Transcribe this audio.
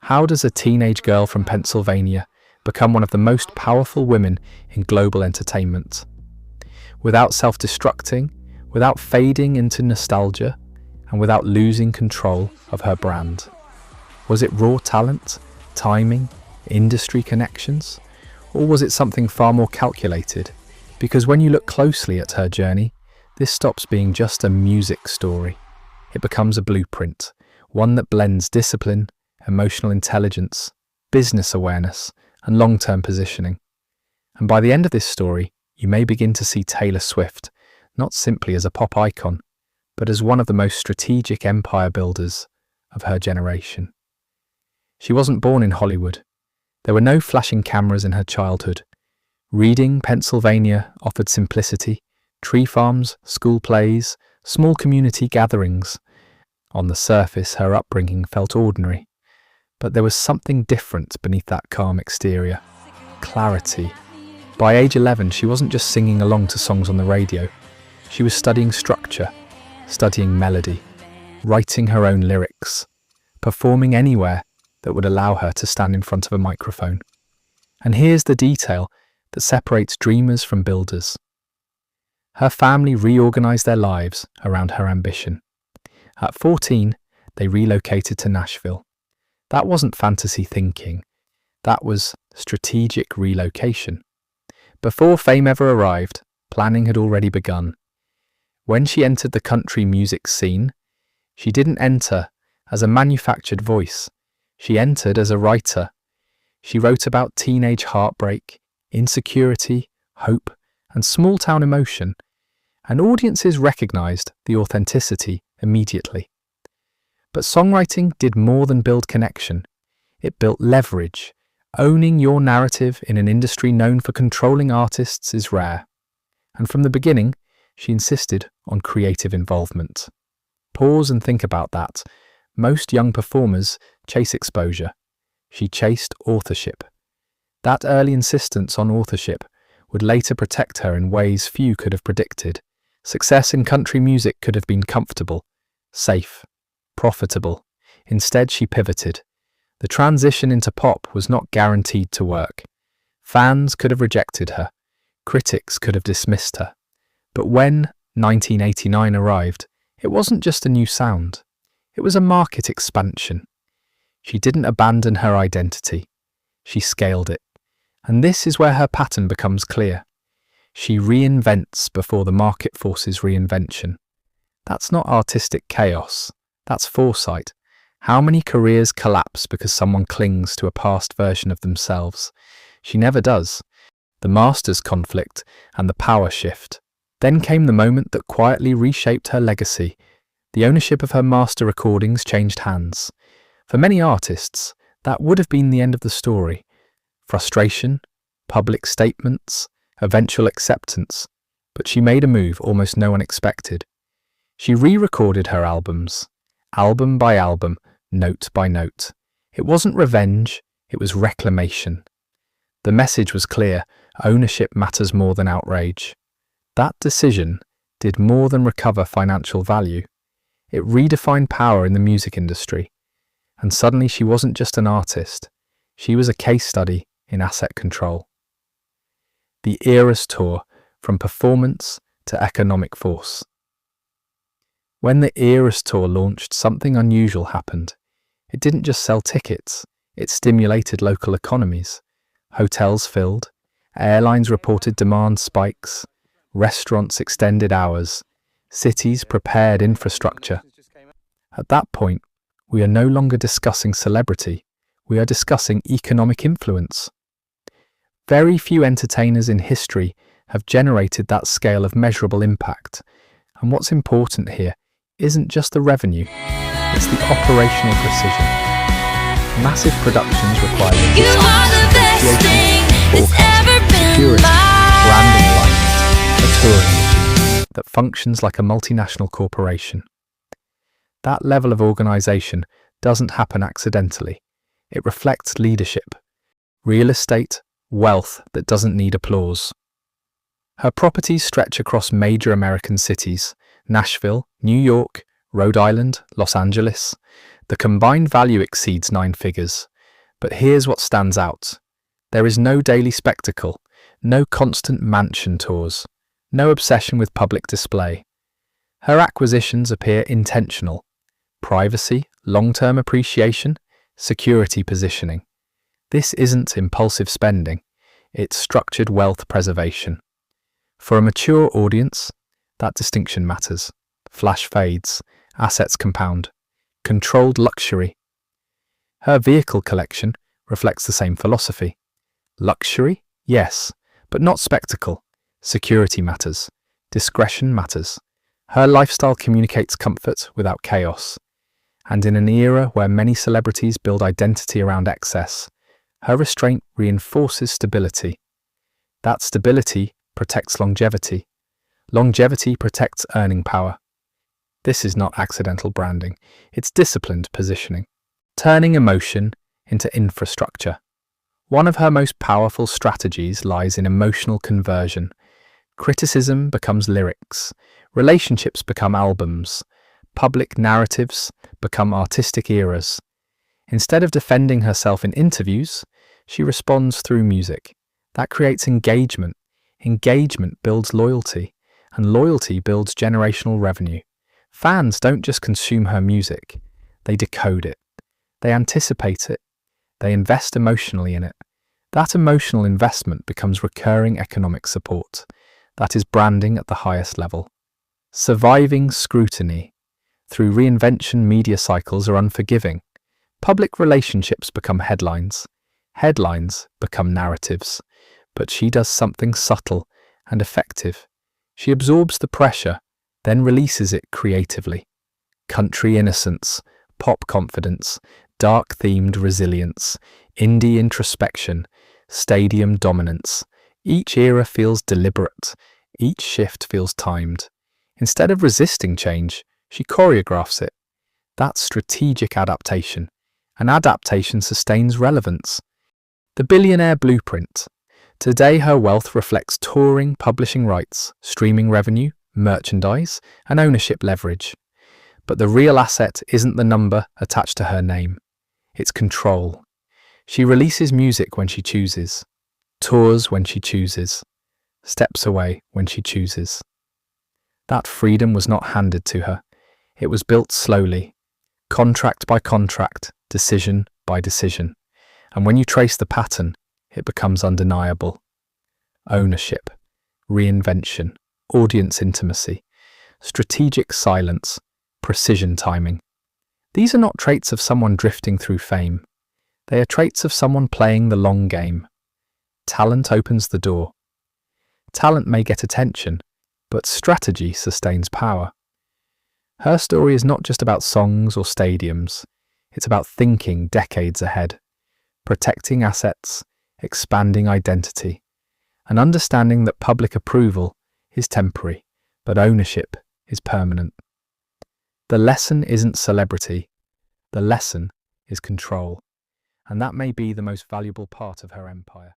How does a teenage girl from Pennsylvania become one of the most powerful women in global entertainment? Without self-destructing, without fading into nostalgia, and without losing control of her brand. Was it raw talent, timing, industry connections? Or was it something far more calculated? Because when you look closely at her journey, this stops being just a music story. It becomes a blueprint, one that blends discipline, emotional intelligence, business awareness, and long-term positioning. And by the end of this story, you may begin to see Taylor Swift not simply as a pop icon, but as one of the most strategic empire builders of her generation. She wasn't born in Hollywood. There were no flashing cameras in her childhood. Reading, Pennsylvania offered simplicity, tree farms, school plays, small community gatherings. On the surface, her upbringing felt ordinary. But there was something different beneath that calm exterior. Clarity. By age 11, she wasn't just singing along to songs on the radio. She was studying structure, studying melody, writing her own lyrics, performing anywhere that would allow her to stand in front of a microphone. And here's the detail that separates dreamers from builders. Her family reorganized their lives around her ambition. At 14, they relocated to Nashville. That wasn't fantasy thinking. That was strategic relocation. Before fame ever arrived, planning had already begun. When she entered the country music scene, she didn't enter as a manufactured voice. She entered as a writer. She wrote about teenage heartbreak, insecurity, hope, and small-town emotion, and audiences recognized the authenticity immediately. But songwriting did more than build connection. It built leverage. Owning your narrative in an industry known for controlling artists is rare. And from the beginning, she insisted on creative involvement. Pause and think about that. Most young performers chase exposure. She chased authorship. That early insistence on authorship would later protect her in ways few could have predicted. Success in country music could have been comfortable, safe, profitable. Instead, she pivoted. The transition into pop was not guaranteed to work. Fans could have rejected her. Critics could have dismissed her. But when 1989 arrived, it wasn't just a new sound. It was a market expansion. She didn't abandon her identity. She scaled it. And this is where her pattern becomes clear. She reinvents before the market forces reinvention. That's not artistic chaos. That's foresight. How many careers collapse because someone clings to a past version of themselves? She never does. The master's conflict and the power shift. Then came the moment that quietly reshaped her legacy. The ownership of her master recordings changed hands. For many artists, that would have been the end of the story. Frustration, public statements, eventual acceptance. But she made a move almost no one expected. She re-recorded her albums, album by album, note by note. It wasn't revenge, it was reclamation. The message was clear: ownership matters more than outrage. That decision did more than recover financial value. It redefined power in the music industry. And suddenly she wasn't just an artist, she was a case study in asset control. The Eras Tour, from performance to economic force. When the Eras Tour launched, something unusual happened. It didn't just sell tickets, it stimulated local economies. Hotels filled, airlines reported demand spikes, restaurants extended hours, cities prepared infrastructure. At that point, we are no longer discussing celebrity, we are discussing economic influence. Very few entertainers in history have generated that scale of measurable impact. And what's important here isn't just the revenue, it's the operational precision. Massive productions require logistics, negotiation, forecasting, security, branding alignment, a touring machine that functions like a multinational corporation. That level of organisation doesn't happen accidentally. It reflects leadership, real estate, wealth that doesn't need applause. Her properties stretch across major American cities: Nashville, New York, Rhode Island, Los Angeles. The combined value exceeds 9 figures, But here's what stands out. There is no daily spectacle, no constant mansion tours, no obsession with public display. Her acquisitions appear intentional. Privacy, long-term appreciation, security positioning. This isn't impulsive spending, it's structured wealth preservation. For a mature audience, that distinction matters. Flash fades, assets compound. Controlled luxury. Her vehicle collection reflects the same philosophy. Luxury? Yes, but not spectacle. Security matters. Discretion matters. Her lifestyle communicates comfort without chaos. And in an era where many celebrities build identity around excess, her restraint reinforces stability. That stability protects longevity. Longevity protects earning power. This is not accidental branding, it's disciplined positioning. Turning emotion into infrastructure. One of her most powerful strategies lies in emotional conversion. Criticism becomes lyrics, relationships become albums, public narratives become artistic eras. Instead of defending herself in interviews, she responds through music. That creates engagement. Engagement builds loyalty, and loyalty builds generational revenue. Fans don't just consume her music, they decode it. They anticipate it. They invest emotionally in it. That emotional investment becomes recurring economic support. That is branding at the highest level. Surviving scrutiny. Through reinvention, media cycles are unforgiving. Public relationships become headlines. Headlines become narratives. But she does something subtle and effective. She absorbs the pressure, then releases it creatively. Country innocence, pop confidence, dark-themed resilience, indie introspection, stadium dominance. Each era feels deliberate. Each shift feels timed. Instead of resisting change, she choreographs it. That's strategic adaptation. And adaptation sustains relevance. The billionaire blueprint. Today her wealth reflects touring, publishing rights, streaming revenue, merchandise, and ownership leverage. But the real asset isn't the number attached to her name. It's control. She releases music when she chooses, tours when she chooses, steps away when she chooses. That freedom was not handed to her. It was built slowly, contract by contract, decision by decision. And when you trace the pattern, it becomes undeniable. Ownership, reinvention, audience intimacy, strategic silence, precision timing. These are not traits of someone drifting through fame. They are traits of someone playing the long game. Talent opens the door. Talent may get attention, but strategy sustains power. Her story is not just about songs or stadiums. It's about thinking decades ahead, protecting assets, expanding identity, and understanding that public approval is temporary, but ownership is permanent. The lesson isn't celebrity, the lesson is control, and that may be the most valuable part of her empire.